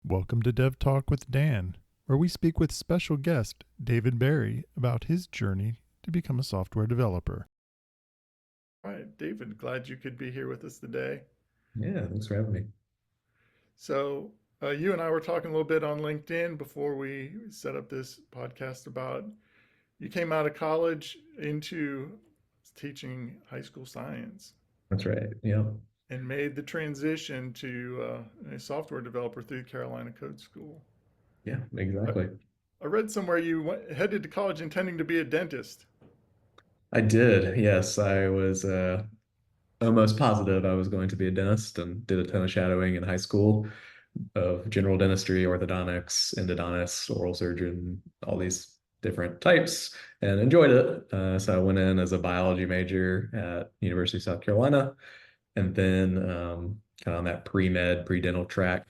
Welcome to Dev Talk with Dan, where we speak with special guest David Barry about his journey to become a software developer. All right, David, glad you could be here with us today. Yeah, thanks for having me. So, you and I were talking a little bit on LinkedIn before we set up this podcast about you came out of college into teaching high school science That's right. Yeah. and made the transition to a software developer through Carolina Code School. Yeah, I, exactly. I read somewhere headed to college intending to be a dentist. I did. Yes, I was almost positive I was going to be a dentist and did a ton of shadowing in high school of general dentistry, orthodontics, endodontist, oral surgeon, all these different types and enjoyed it. So I went in as a biology major at University of South Carolina and then kind of on that pre-med, pre-dental track.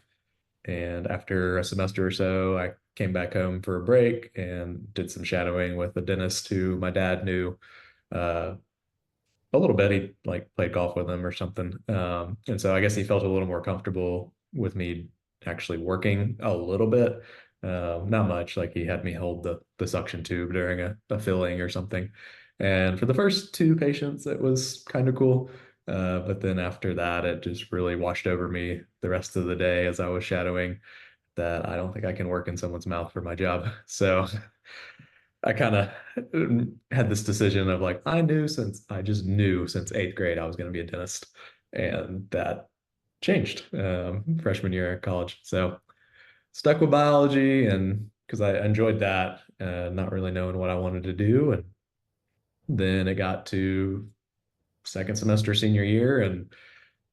And after a semester or so, I came back home for a break and did some shadowing with a dentist who my dad knew uh, a little bit. He like played golf with him or something. And so I guess he felt a little more comfortable with me actually working a little bit. Not much, like he had me hold the suction tube during a filling or something. And for the first two patients, it was kind of cool. But then after that, it just really washed over me the rest of the day as I was shadowing that I don't think I can work in someone's mouth for my job. So I kind of had this decision of like, I just knew since eighth grade I was going to be a dentist. And that changed freshman year at college. So stuck with biology and because I enjoyed that, not really knowing what I wanted to do. And then it got to second semester senior year, and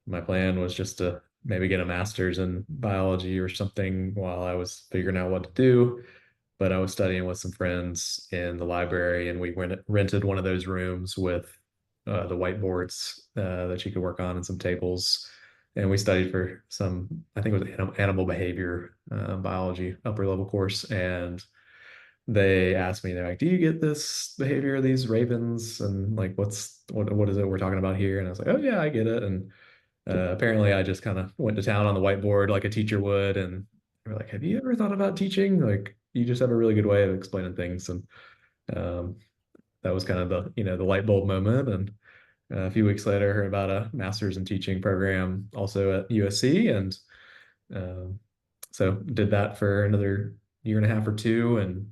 my plan was just to maybe get a master's in biology or something while I was figuring out what to do. But I was studying with some friends in the library, and we rented one of those rooms with the whiteboards that you could work on and some tables. And we studied for some, I think it was animal behavior biology upper level course. And they asked me, they're like, "Do you get this behavior of these ravens? And like, what is it we're talking about here?" And I was like, "Oh yeah, I get it." And apparently, I just kind of went to town on the whiteboard like a teacher would, and we're like, "Have you ever thought about teaching? Like, you just have a really good way of explaining things." And um, that was kind of the light bulb moment. And a few weeks later, I heard about a master's in teaching program also at USC, and um, so did that for another year and a half or two, and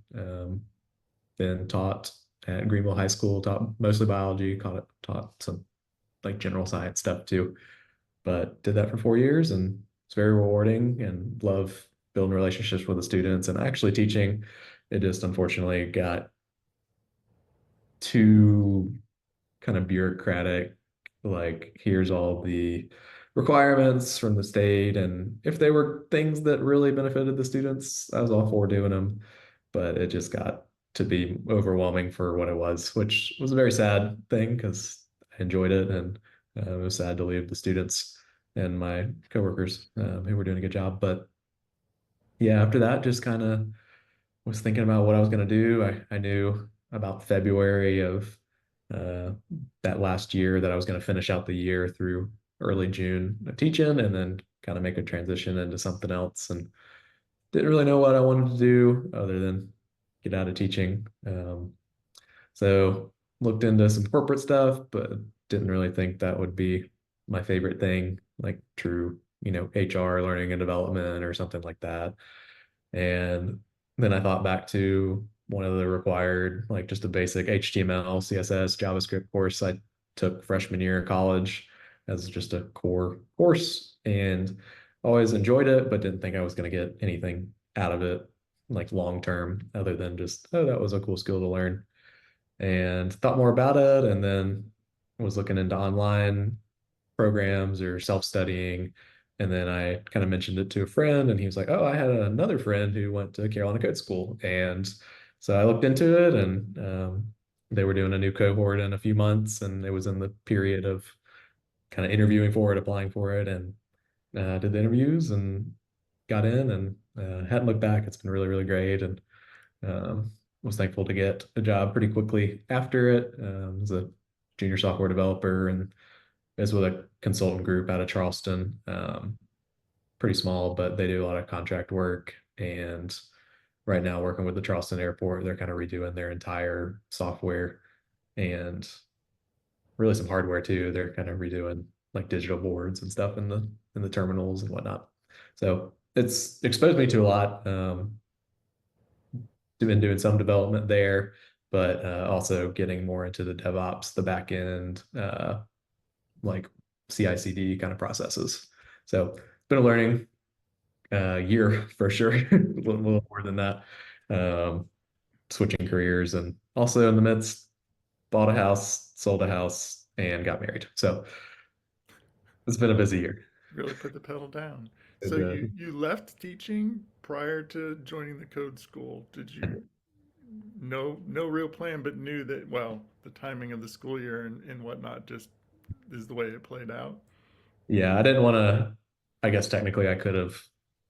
then taught at Greenville High School, taught mostly biology, taught some like general science stuff too, but did that for 4 years and it's very rewarding and love building relationships with the students and actually teaching. It just unfortunately got too kind of bureaucratic. Like, here's all the requirements from the state. And if they were things that really benefited the students, I was all for doing them. But it just got to be overwhelming for what it was, which was a very sad thing because I enjoyed it. And it was sad to leave the students and my coworkers who were doing a good job. But yeah, after that, just kind of was thinking about what I was going to do. I knew about February of uh, that last year that I was going to finish out the year through early June of teaching and then kind of make a transition into something else. And didn't really know what I wanted to do other than get out of teaching. So looked into some corporate stuff, but didn't really think that would be my favorite thing, like true, HR, learning and development or something like that. And then I thought back to one of the required, like just a basic HTML, CSS, JavaScript course I took freshman year of college as just a core course and always enjoyed it, but didn't think I was going to get anything out of it like long term other than just, oh, that was a cool skill to learn. And thought more about it and then was looking into online programs or self-studying. And then I kind of mentioned it to a friend, and he was like, "Oh, I had another friend who went to Carolina Code School." And so I looked into it, and they were doing a new cohort in a few months, and it was in the period of kind of interviewing for it, applying for it, and did the interviews and got in and hadn't looked back. It's been really, really great. And was thankful to get a job pretty quickly after it as a junior software developer and is with a consultant group out of Charleston. pretty small, but they do a lot of contract work. And right now, working with the Charleston Airport, they're kind of redoing their entire software and really some hardware too. They're kind of redoing like digital boards and stuff in the terminals and whatnot. So it's exposed me to a lot. Been doing some development there, but also getting more into the DevOps, the back end, like CI/CD kind of processes. So been a learning year for sure, little more than that. Um, Switching careers and also in the midst, bought a house, sold a house, and got married. So it's been a busy year. Really put the pedal down. It, So you left teaching prior to joining the code school. Did you no real plan, but knew that, well, the timing of the school year and whatnot just is the way it played out? yeah, I didn't want to, I guess technically I could have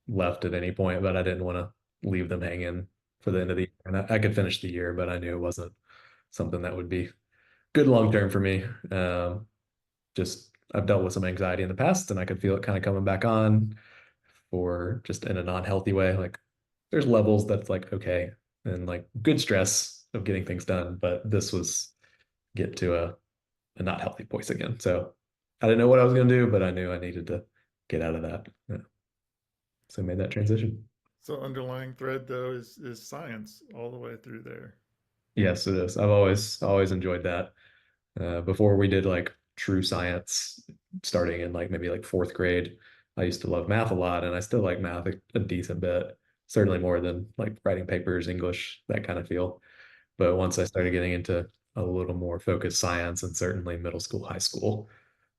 left at any point, but I didn't want to leave them hanging for the end of the year. And I could finish the year, but I knew it wasn't something that would be good long term for me. Just I've dealt with some anxiety in the past and I could feel it kind of coming back on for just in a non-healthy way. Like there's levels that's like okay and like good stress of getting things done, but this was get to a not healthy place again. So I didn't know what I was going to do, but I knew I needed to get out of that. Yeah. So I made that transition. So underlying thread though is science all the way through there. Yes, it is. I've always enjoyed that. Before we did like true science, starting in like maybe like fourth grade, I used to love math a lot, and I still like math a decent bit. Certainly more than like writing papers, English, that kind of feel. But once I started getting into a little more focused science, and certainly middle school, high school,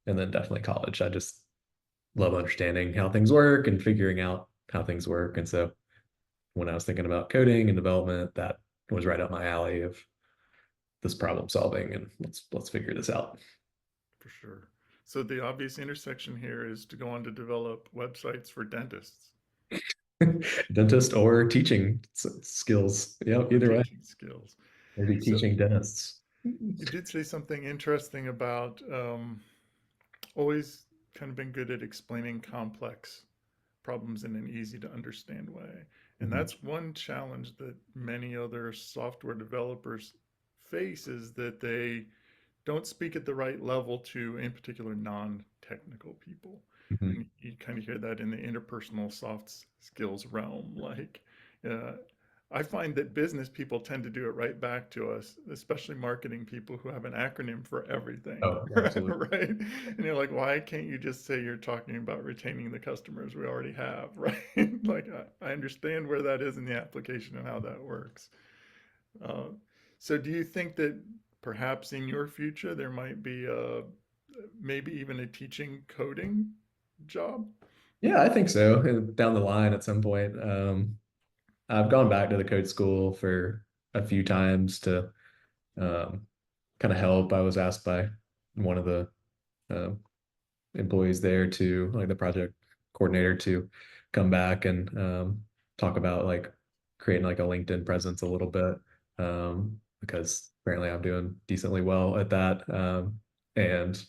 and then definitely college, I just love understanding how things work and figuring out how things work. And so when I was thinking about coding and development, that was right up my alley of this problem solving and let's figure this out. For sure. So the obvious intersection here is to go on to develop websites for dentists Dentist or teaching skills. Yeah, or either way. teaching skills. Maybe So teaching dentists. you did say something interesting about always kind of been good at explaining complex problems in an easy to understand way. And Mhm. that's one challenge that many other software developers face is that they don't speak at the right level to, in particular, non-technical people. Mhm. And you kind of hear that in the interpersonal soft skills realm. Like, uh, I find that business people tend to do it right back to us, especially marketing people who have an acronym for everything, Oh, absolutely. right? And you're like, why can't you just say you're talking about retaining the customers we already have, right? Like, I understand where that is in the application and how that works. Uh, so do you think that perhaps in your future there might be maybe even a teaching coding job? Yeah, I think so. And down the line at some point. I've gone back to the code school for a few times to um, kind of help. I was asked by one of the um, employees there to like the project coordinator to come back and talk about like creating like a LinkedIn presence a little bit because apparently I'm doing decently well at that. And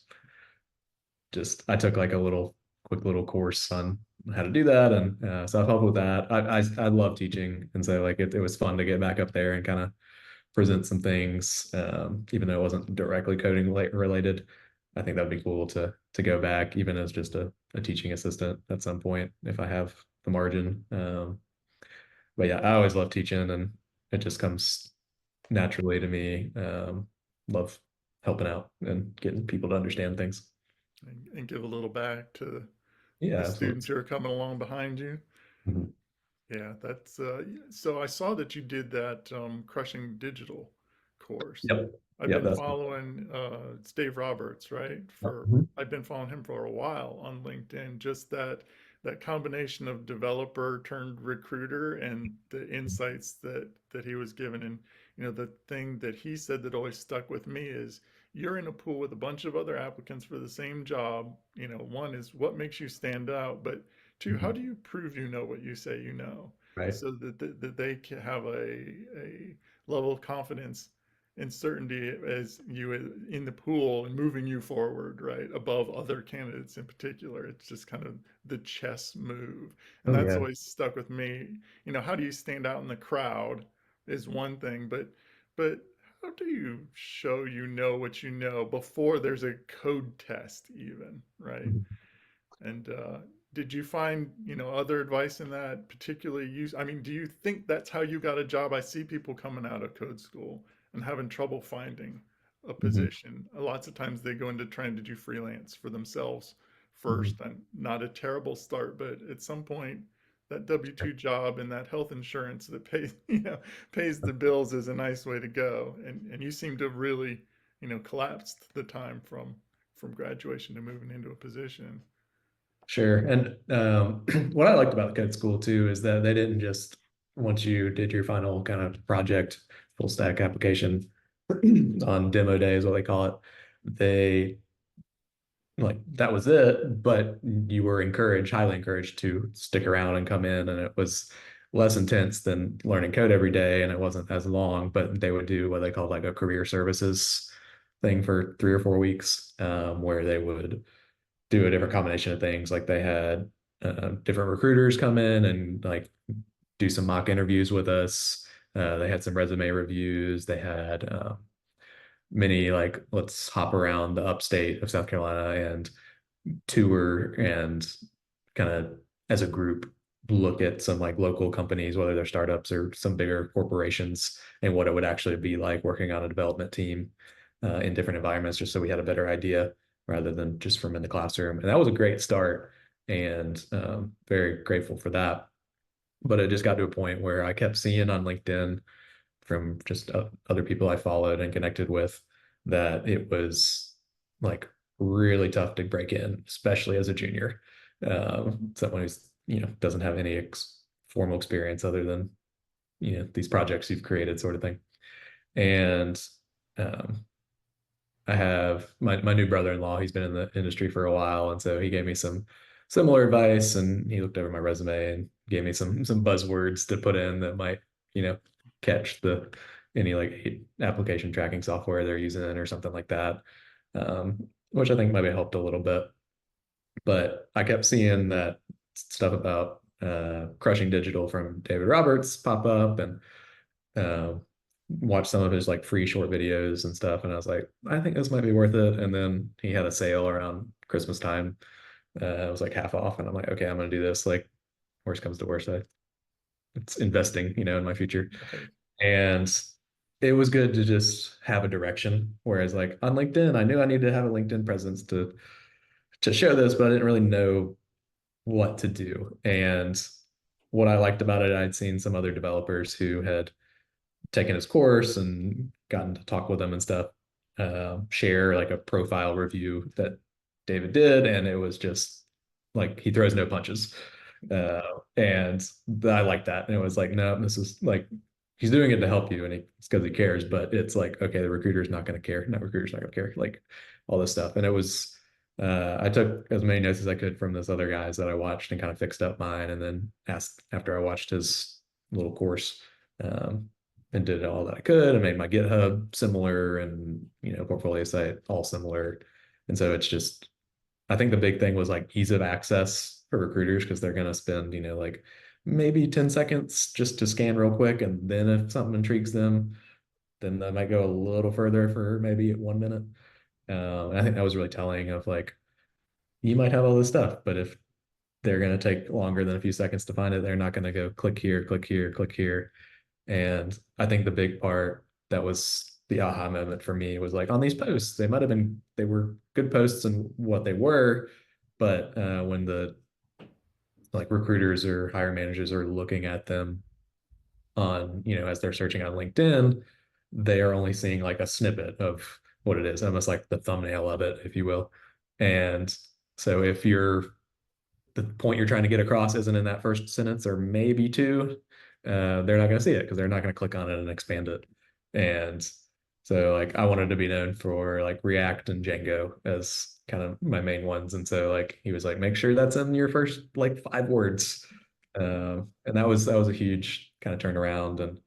just I took like a little quick little course on how to do that, and so I've helped with that. I love teaching, and so like it was fun to get back up there and kind of present some things, even though it wasn't directly coding related. I think that would be cool to go back, even as just a teaching assistant at some point if I have the margin. But yeah, I always love teaching, and it just comes naturally to me. Love helping out and getting people to understand things. And give a little back to Yeah, the absolutely. students who are coming along behind you? Mhm. Yeah, that's so I saw that you did that Crushing Digital course. Yep. I've Yep. been That's following it's Dave Roberts, right? For mhm. I've been following him for a while on LinkedIn. Just that combination of developer turned recruiter and the insights that he was given. And the thing that he said that always stuck with me is you're in a pool with a bunch of other applicants for the same job. One is what makes you stand out, but two, how Mhm. do you prove you know what you say you know? Right. So that they can have a level of confidence and certainty as you in the pool and moving you forward, right, above other candidates in particular. It's just kind of the chess move, and Oh that's yeah. always stuck with me. How do you stand out in the crowd is one thing, but how do you show you know what you know before there's a code test even, right? Mhm. And did you find, other advice in that particularly use? I mean, do you think that's how you got a job? I see people coming out of code school and having trouble finding a Mhm. position. Lots of times they go into trying to do freelance for themselves Mhm. first. And not a terrible start, but at some point, that W-2 job and that health insurance that pays, pays the bills is a nice way to go. And you seem to have really, collapsed the time from graduation to moving into a position. Sure. And what I liked about the code school too is that they didn't just, once you did your final kind of project, full stack application on demo day is what they call it, they like that was it, but you were encouraged, highly encouraged to stick around and come in. And it was less intense than learning code every day. And it wasn't as long, but they would do what they called like a career services thing for 3 or 4 weeks, where they would do a different combination of things. Like they had different recruiters come in and like do some mock interviews with us. They had some resume reviews. They had many like let's hop around the upstate of South Carolina and tour and kind of as a group look at some like local companies, whether they're startups or some bigger corporations, and what it would actually be like working on a development team in different environments, just so we had a better idea rather than just from in the classroom. And that was a great start, and very grateful for that. But it just got to a point where I kept seeing on LinkedIn from just other people I followed and connected with that it was like really tough to break in, especially as a junior. Someone who's, doesn't have any formal experience other than, these projects you've created sort of thing. And um, I have my new brother-in-law, he's been in the industry for a while. And so he gave me some similar advice, and he looked over my resume and gave me some buzzwords to put in that might, catch the any like application tracking software they're using or something like that. Which I think maybe helped a little bit. But I kept seeing that stuff about crushing digital from David Roberts pop up, and uh, watch some of his like free short videos and stuff. And I was like, I think this might be worth it. And then he had a sale around Christmas time. It was like half off. And I'm like, okay, I'm going to do this. Like, worst comes to worst, it's investing, in my future. Right. And it was good to just have a direction. Whereas like on LinkedIn, I knew I needed to have a LinkedIn presence to show this, but I didn't really know what to do. And what I liked about it, I'd seen some other developers who had taken his course and gotten to talk with him and stuff, share like a profile review that David did, and it was just like he throws no punches, uh, and I like that. And it was like, no, this is like he's doing it to help you, and it's because he cares. But it's like, okay, the recruiter's not going to care. No, recruiter's not going to care. Like all this stuff, and it was. I took as many notes as I could from this other guys that I watched and kind of fixed up mine, and then asked after I watched his little course, um, and did all that I could and made my GitHub similar and portfolio site all similar. And so it's just I think the big thing was like ease of access for recruiters because they're gonna spend, like maybe 10 seconds just to scan real quick. And then if something intrigues them, then they might go a little further for maybe 1 minute. And I think that was really telling of like you might have all this stuff, but if they're going to take longer than a few seconds to find it, they're not going to go click here, click here, click here. And I think the big part that was the aha moment for me was like on these posts, they might have been, they were good posts and what they were, but when the like recruiters or hire managers are looking at them on, as they're searching on LinkedIn, they are only seeing like a snippet of what it is, almost like the thumbnail of it, if you will. And so if you're the point you're trying to get across isn't in that first sentence or maybe two, they're not going to see it because they're not going to click on it and expand it. And so like I wanted to be known for like React and Django as kind of my main ones. And so like he was like, make sure that's in your first like 5 words. And that was a huge kind of turnaround.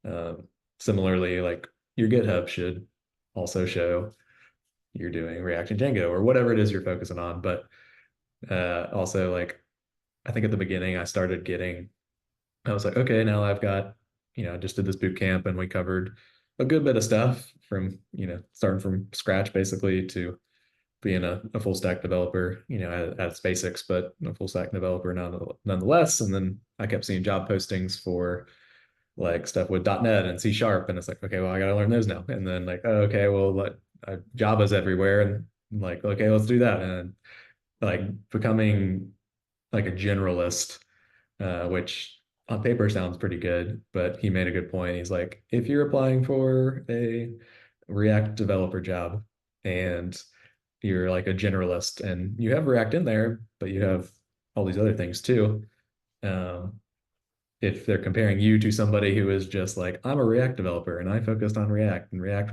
And similarly, like your GitHub should also show you're doing React and Django or whatever it is you're focusing on. But also, like, I think at the beginning, I was like, okay, now I've got, I just did this boot camp and we covered a good bit of stuff from, starting from scratch basically to being a full stack developer, at its basics, but a full stack developer nonetheless. And then I kept seeing job postings for like stuff with .NET and C Sharp, and it's like, okay, well, I got to learn those now. And then like, oh, okay, well, like, Java's everywhere, and like, okay, let's do that. And like becoming like a generalist, which on paper sounds pretty good, but he made a good point. He's like, if you're applying for a React developer job and you're like a generalist and you have React in there, but you have all these other things too. Um, if they're comparing you to somebody who is just like, I'm a React developer and I focused on React and React,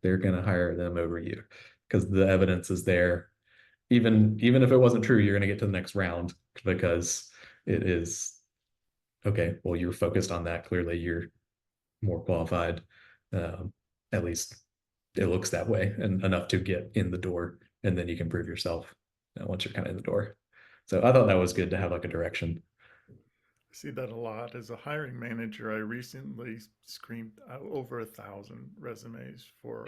they're going to hire them over you because the evidence is there. Even if it wasn't true, you're going to get to the next round because it is okay. Well, you're focused on that. Clearly, you're more qualified. Um, at least it looks that way, and enough to get in the door, and then you can prove yourself once you're kind of in the door. So I thought that was good to have like a direction. I see that a lot. As a hiring manager, I recently screened out over 1,000 resumes for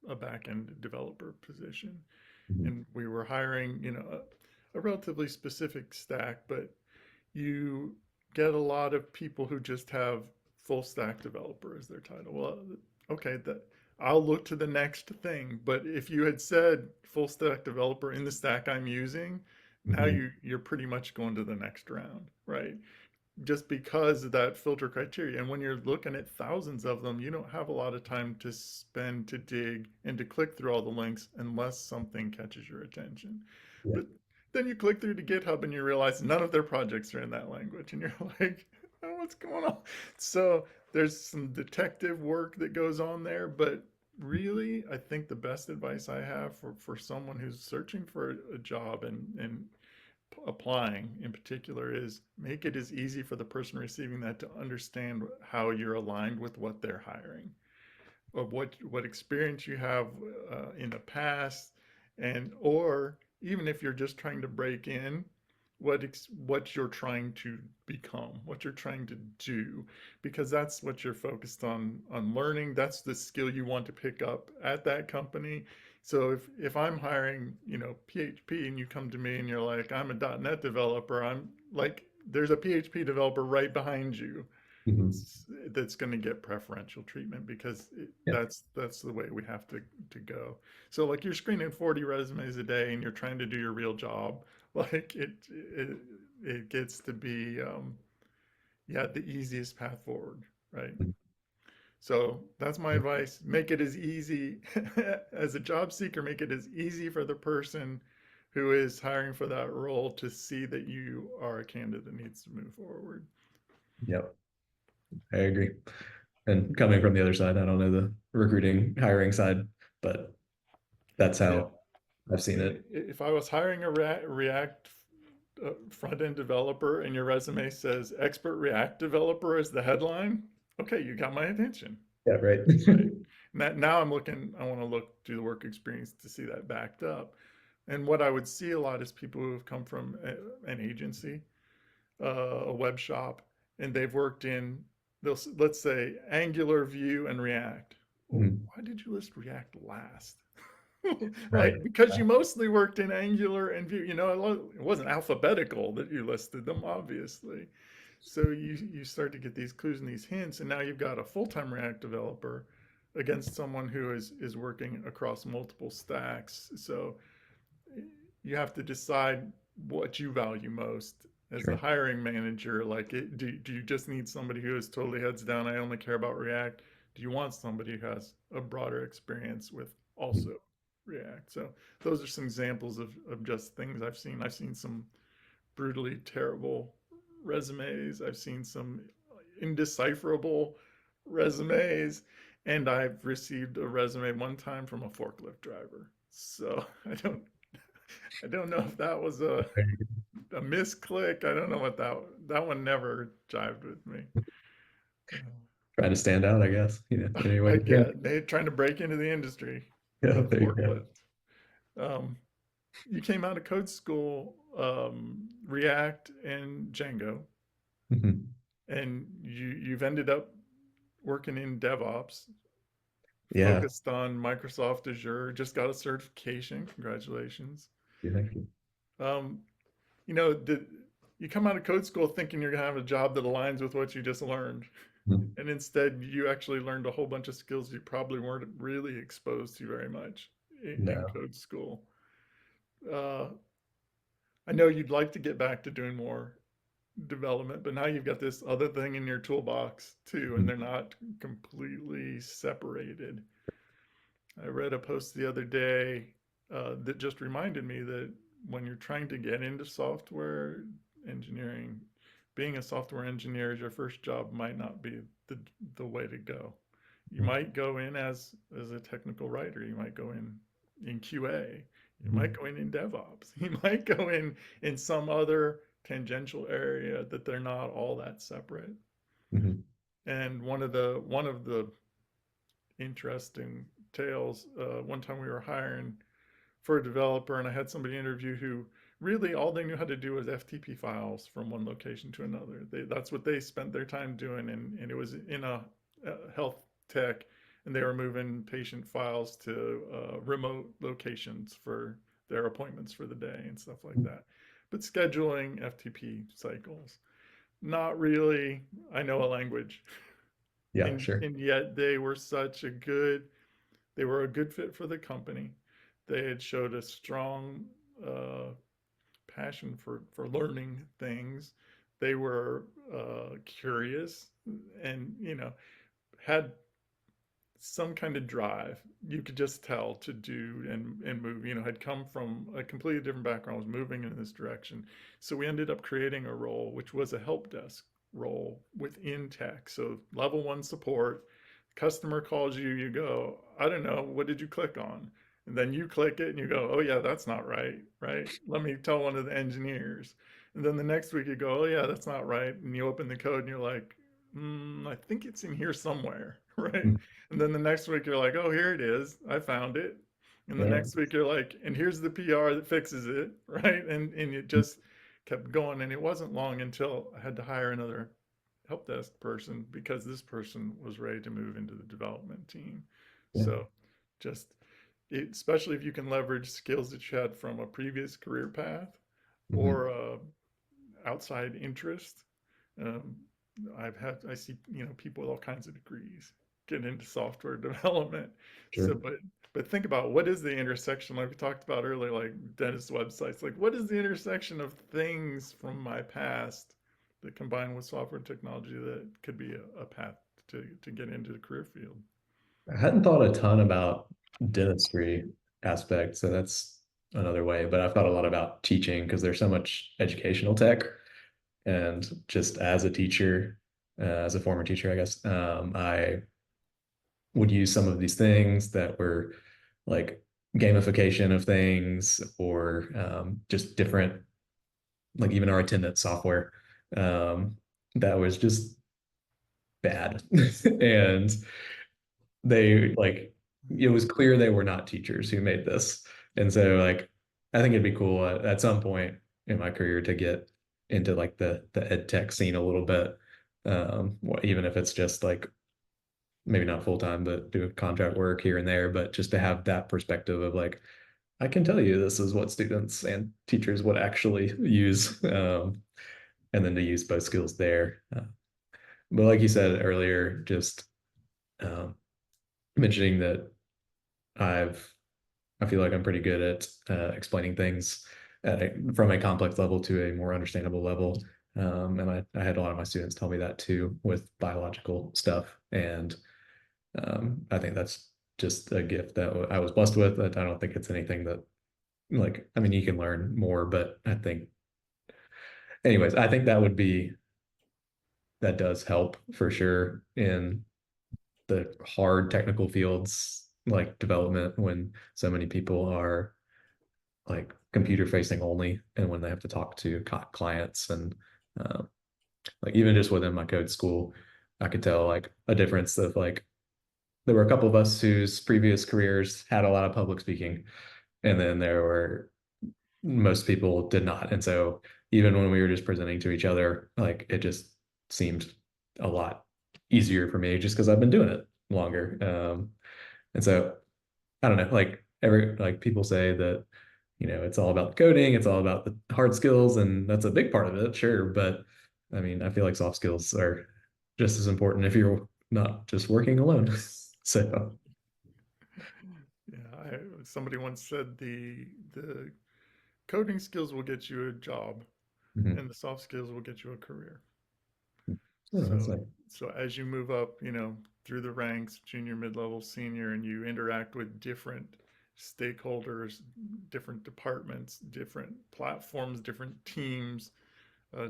a back-end developer position. Mhm. And we were hiring, a relatively specific stack, but you get a lot of people who just have full stack developer as their title. Well, okay, that I'll look to the next thing. But if you had said full stack developer in the stack I'm using, now Mhm. you're pretty much going to the next round, right? Just because of that filter criteria. And when you're looking at thousands of them, you don't have a lot of time to spend to dig and to click through all the links unless something catches your attention. Yeah. But then you click through to GitHub and you realize none of their projects are in that language. And you're like, oh, what's going on? So there's some detective work that goes on there. But really, I think the best advice I have for someone who's searching for a job and applying in particular is make it as easy for the person receiving that to understand how you're aligned with what they're hiring, or what experience you have in the past, and or even if you're just trying to break in, what you're trying to become, what you're trying to do, because that's what you're focused on learning. That's the skill you want to pick up at that company. So if I'm hiring, PHP, and you come to me and you're like, I'm a .NET developer, I'm like, there's a PHP developer right behind you Mhm. that's going to get preferential treatment because Yeah. that's the way we have to go. So like you're screening 40 resumes a day and you're trying to do your real job, like it gets to be yeah, the easiest path forward, right? Mhm. So that's my advice. Make it as easy as a job seeker, make it as easy for the person who is hiring for that role to see that you are a candidate that needs to move forward. Yep. I agree. And coming from the other side, I don't know the recruiting hiring side, but that's Yeah. how I've seen Yeah, it. if I was hiring a React front end developer and your resume says expert React developer as the headline, okay, you got my attention, Yeah, right. right? Now I'm looking, I want to look through the work experience to see that backed up. And what I would see a lot is people who have come from an agency, a web shop, and they've worked in, let's say, Angular, Vue, and React. Well, Mhm. why did you list React last? Right. Like because you mostly worked in Angular and Vue, it wasn't alphabetical that you listed them, obviously. So you start to get these clues and these hints, and now you've got a full-time React developer against someone who is working across multiple stacks. So you have to decide what you value most as the Sure. hiring manager. Like, do you just need somebody who is totally heads down? I only care about React. Do you want somebody who has a broader experience with Mhm. also React? So those are some examples of just things I've seen. I've seen some brutally terrible resumes. I've seen some indecipherable resumes, and I've received a resume one time from a forklift driver. So I don't know if that was a misclick. I don't know what that one never jived with me. Trying to stand out, I guess, any way I you can. get they trying to break into the industry Yeah, with there you go. forklift. Um, you came out of code school, React and Django, Mhm. and you've ended up working in DevOps, Yeah, focused on Microsoft Azure. Just got a certification. Congratulations. yeah, thank you. Um, did you come out of code school thinking you're gonna have a job that aligns with what you just learned, Mhm. and instead you actually learned a whole bunch of skills you probably weren't really exposed to very much in No. code school. Uh, I know you'd like to get back to doing more development, but now you've got this other thing in your toolbox too, and Mhm. they're not completely separated. I read a post the other day that just reminded me that when you're trying to get into software engineering, being a software engineer as your first job might not be the the way to go. You might go in as a technical writer. You might go in QA. You might Mhm. go in DevOps. You might go in some other tangential area that they're not all that separate. Mhm. And one of the interesting tales. One time we were hiring for a developer, and I had somebody interview who really all they knew how to do was FTP files from one location to another. That's what they spent their time doing, and it was in a health tech, and they were moving patient files to remote locations for their appointments for the day and stuff like that. But scheduling FTP cycles, not really. I know a language, Yeah, sure. and yet they were a good fit for the company. They had showed a strong uh, passion for learning things. They were curious, and had some kind of drive. You could just tell to do and move. Had come from a completely different background, was moving in this direction. So we ended up creating a role which was a help desk role within tech. So level one support. Customer calls you, you go, I don't know, what did you click on? And then you click it and you go, oh yeah, that's not right, right? Let me tell one of the engineers. And then the next week you go, oh yeah, that's not right. And you open the code and you're like, I think it's in here somewhere, right? Mhm. And then the next week you're like, oh, here it is. I found it. And the Yeah. next week you're like, and here's the PR that fixes it, right? And it just kept going. And it wasn't long until I had to hire another help desk person because this person was ready to move into the development team. Yeah. So just especially if you can leverage skills that you had from a previous career path Mhm. or outside interest. Um, I see people with all kinds of degrees get into software development. So, Sure. but think about what is the intersection, like we talked about earlier, like dentist websites. Like, what is the intersection of things from my past that combine with software technology that could be a path to get into the career field? I hadn't thought a ton about dentistry aspect, so that's another way. But I've thought a lot about teaching because there's so much educational tech, and just as a teacher, as a former teacher, I guess, I would use some of these things that were like gamification of things, or just different, like even our attendance software, um, that was just bad, and they like it was clear they were not teachers who made this. And so like I think it'd be cool at some point in my career to get into like the ed tech scene a little bit. Even if it's just like maybe not full time, but do contract work here and there, but just to have that perspective of like, I can tell you this is what students and teachers would actually use, and then to use both skills there. But like you said earlier, just um, mentioning that I've I feel like I'm pretty good at explaining things from a complex level to a more understandable level. And I had a lot of my students tell me that too with biological stuff. And I think that's just a gift that I was blessed with. I don't think it's anything that, like, I mean, you can learn more, but I think, anyways, I think that does help for sure in the hard technical fields like development when so many people are like computer facing only, and when they have to talk to clients, and uh, like even just within my code school, I could tell like a difference of like there were a couple of us whose previous careers had a lot of public speaking, and then there were most people did not. And so even when we were just presenting to each other, like it just seemed a lot easier for me just because I've been doing it longer. And so I don't know, like every like people say that, it's all about coding, it's all about the hard skills, and that's a big part of it, sure. But I mean, I feel like soft skills are just as important if you're not just working alone. So Yeah, somebody once said the coding skills will get you a job, mhm. and the soft skills will get you a career. Yeah, that's So like, so as you move up, through the ranks, junior, mid-level, senior, and you interact with different stakeholders, different departments, different platforms, different teams,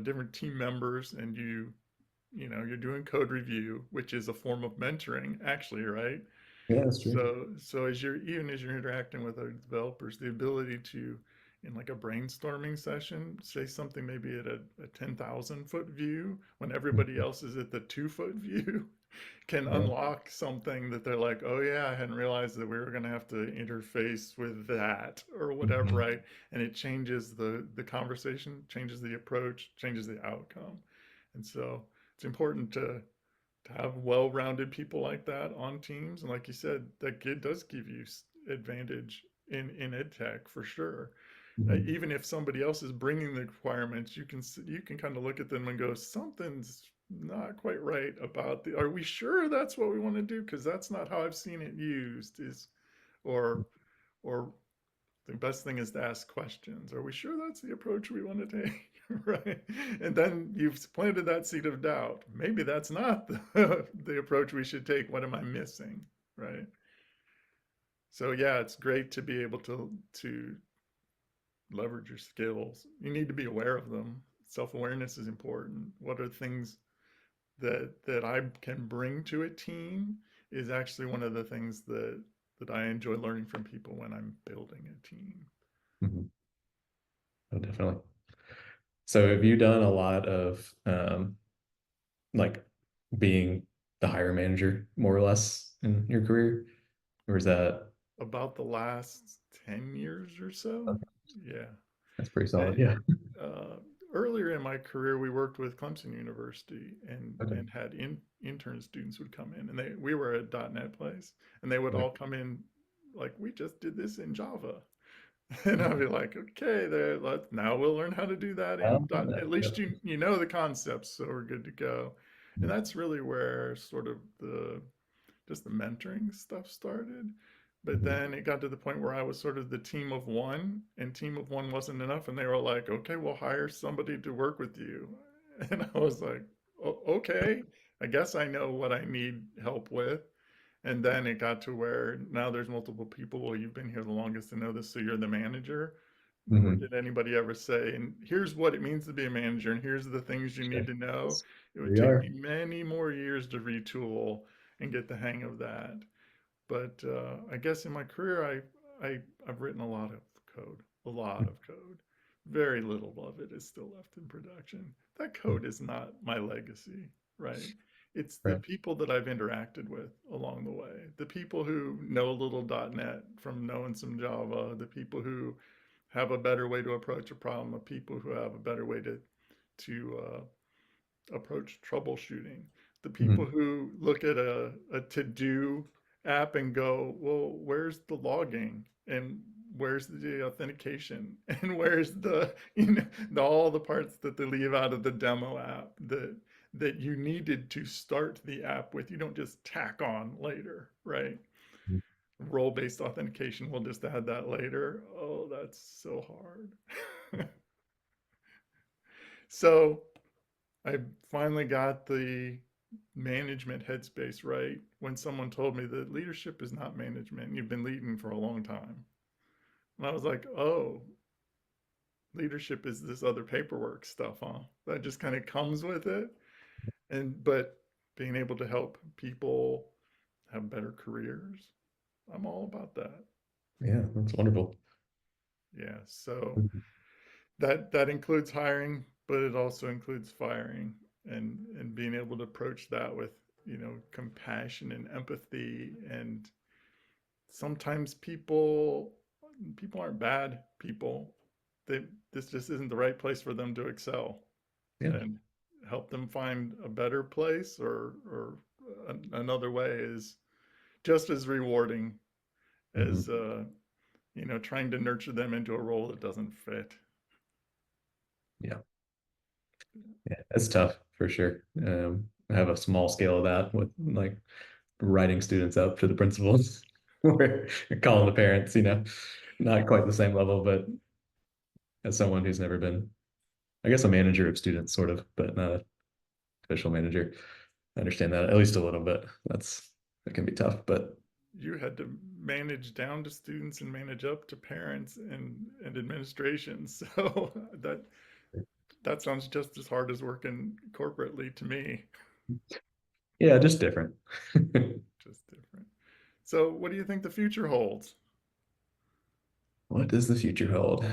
different team members, and you're doing code review, which is a form of mentoring, actually, right? yeah, that's true. So even as you're interacting with other developers, the ability to, in like a brainstorming session, say something maybe at a 10,000 foot view when everybody Mhm. else is at the 2 foot view can Yeah. unlock something that they're like, oh yeah, I hadn't realized that we were going to have to interface with that or whatever, Mhm. right? And it changes the conversation, changes the approach, changes the outcome. And so it's important to have well-rounded people like that on teams. And like you said, that it does give you advantage in EdTech for sure. Mhm. Even if somebody else is bringing the requirements, you can kind of look at them and go, something's not quite right about the. Are we sure that's what we want to do? Because that's not how I've seen it used. Or or the best thing is to ask questions. Are we sure that's the approach we want to take? Right. And then you've planted that seed of doubt. Maybe that's not the approach we should take. What am I missing? Right. So yeah, it's great to be able to leverage your skills. You need to be aware of them. Self-awareness is important. What are things that I can bring to a team is actually one of the things that I enjoy learning from people when I'm building a team. Mhm. Oh, definitely. So have you done a lot of like being the hire manager more or less in your career? Or is that About the last 10 years or so. okay, Yeah. that's pretty solid? I, Yeah. uh, Earlier in my career, we worked with Clemson University Okay. and had intern students would come in, and we were a .NET place, and they would Okay. all come in like, we just did this in Java. And I'd be like, okay, there, now we'll learn how to do that in Yeah. .NET. At least Yep. you know the concepts, so we're good to go. And Mhm. that's really where sort of the mentoring stuff started. But Mhm. then it got to the point where I was sort of the team of one, and team of one wasn't enough. And they were like, okay, we'll hire somebody to work with you. And I was like, okay, I guess I know what I need help with. And then it got to where now there's multiple people. Well, you've been here the longest to know this, so you're the manager. Or Mhm. did anybody ever say, and here's what it means to be a manager, and here's the things you need Sure. to know? It would We take are. me many more years to retool and get the hang of that. But I guess in my career, I've written a lot of code. Very little of it is still left in production. That code is not my legacy, right? It's the Right. people that I've interacted with along the way. The people who know a little .NET from knowing some Java. The people who have a better way to approach a problem. The people who have a better way to approach troubleshooting. The people Mhm. who look at a to-do app and go, well, where's the logging? And where's the authentication? And where's all the parts that they leave out of the demo app that you needed to start the app with. You don't just tack on later, right? Role-based authentication, we'll just add that later. Oh, that's so hard. So I finally got the management headspace right when someone told me that leadership is not management and you've been leading for a long time. And I was like, oh, leadership is this other paperwork stuff, huh? That just kind of comes with it. But being able to help people have better careers, I'm all about that. Yeah, that's wonderful. Yeah. So Mhm. that includes hiring, but it also includes firing and being able to approach that with, compassion and empathy. And sometimes people aren't bad people. They This just isn't the right place for them to excel, Yeah. and help them find a better place, or another way is just as rewarding as Hmm. trying to nurture them into a role that doesn't fit. Yeah. Yeah. It's tough for sure. I have a small scale of that with like writing students up to the principals or calling the parents, not quite the same level, but as someone who's never been, I guess, a manager of students, sort of, but not an official manager, I understand that at least a little bit. That can be tough, but You had to manage down to students and manage up to parents and administration. So that sounds just as hard as working corporately to me. yeah, just different. Just different. So what do you think the future holds? What does the future hold?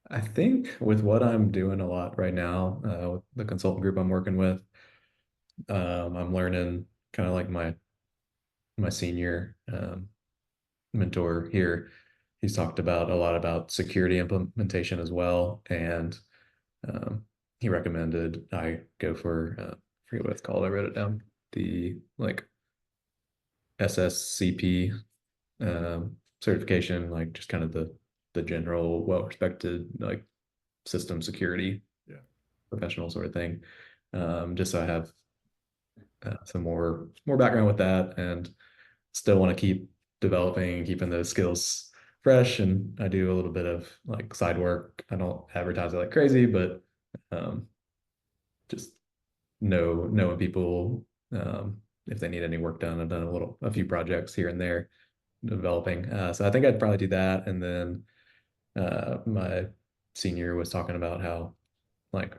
I think with what I'm doing a lot right now, with the consultant group I'm working with, I'm learning kind of like my senior mentor here. He's talked about a lot about security implementation as well, and um, he recommended I go for I forget what it's called. I wrote it down. The like SSCP certification, like just kind of the general well-respected like system security Yeah. professional sort of thing. Just so I have some more background with that, and still want to keep developing and keeping those skills fresh. And I do a little bit of like side work. I don't advertise it like crazy, but um, just knowing people if they need any work done. I've done a few projects here and there developing. So I think I'd probably do that. And then my senior was talking about how like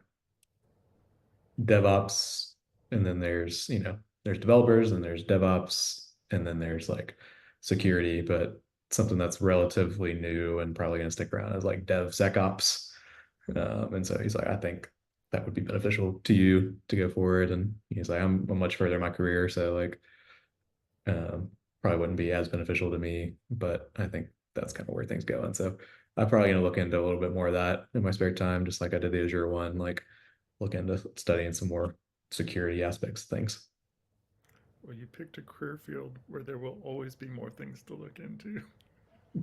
DevOps, and then there's developers and there's DevOps, and then there's like security, but something that's relatively new and probably going to stick around is like DevSecOps. And so he's like, I think that would be beneficial to you to go forward. And he's like, I'm much further in my career, so like um, probably wouldn't be as beneficial to me, but I think that's kind of where things go. And so I'm probably going to look into a little bit more of that in my spare time, just like I did the Azure one, like look into studying some more security aspects of things. Well, you picked a career field where there will always be more things to look into.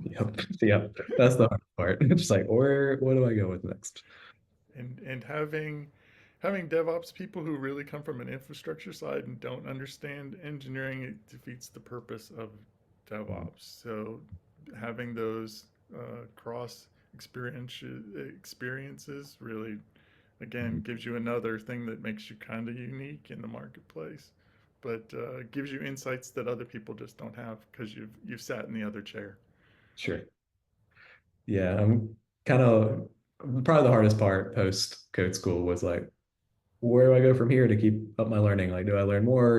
Yep. Yep. That's the hard part. It's just like, what do I go with next? And having DevOps people who really come from an infrastructure side and don't understand engineering, it defeats the purpose of DevOps. So having those cross experiences really, again, Mhm. gives you another thing that makes you kind of unique in the marketplace, but gives you insights that other people just don't have because you've sat in the other chair. Sure. Yeah, I'm kind of probably the hardest part post code school was like, where do I go from here to keep up my learning? Like, do I learn more?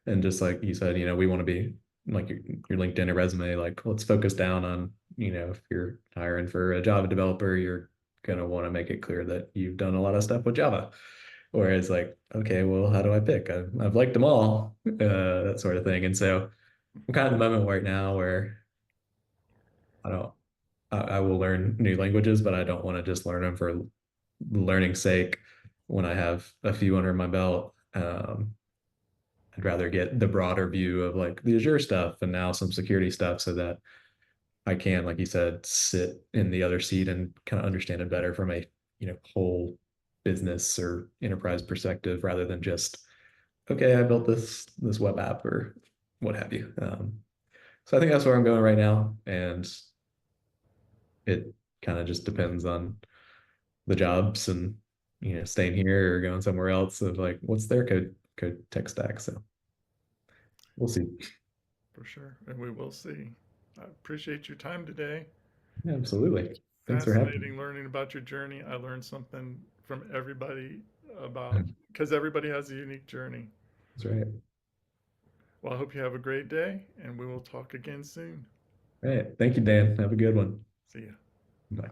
And just like you said, we want to be like your LinkedIn or resume, like let's focus down on, if you're hiring for a Java developer, you're gonna want to make it clear that you've done a lot of stuff with Java. Whereas like, okay, well, how do I pick? I've liked them all, that sort of thing. And so I'm kind of in the moment right now where I don't, I will learn new languages, but I don't want to just learn them for learning's sake when I have a few under my belt. I'd rather get the broader view of like the Azure stuff and now some security stuff so that I can, like you said, sit in the other seat and kind of understand it better from a, whole business or enterprise perspective rather than just, okay, I built this web app or what have you. So I think that's where I'm going right now. And it kind of just depends on the jobs and staying here or going somewhere else of like what's their code tech stack. So we'll see. For sure. And we will see. I appreciate your time today. Yeah, absolutely. Thanks for having me. Fascinating learning about your journey. I learned something from everybody about, because everybody has a unique journey. That's right. Well, I hope you have a great day, and we will talk again soon. All right. Thank you, Dan. Have a good one. See ya. Bye.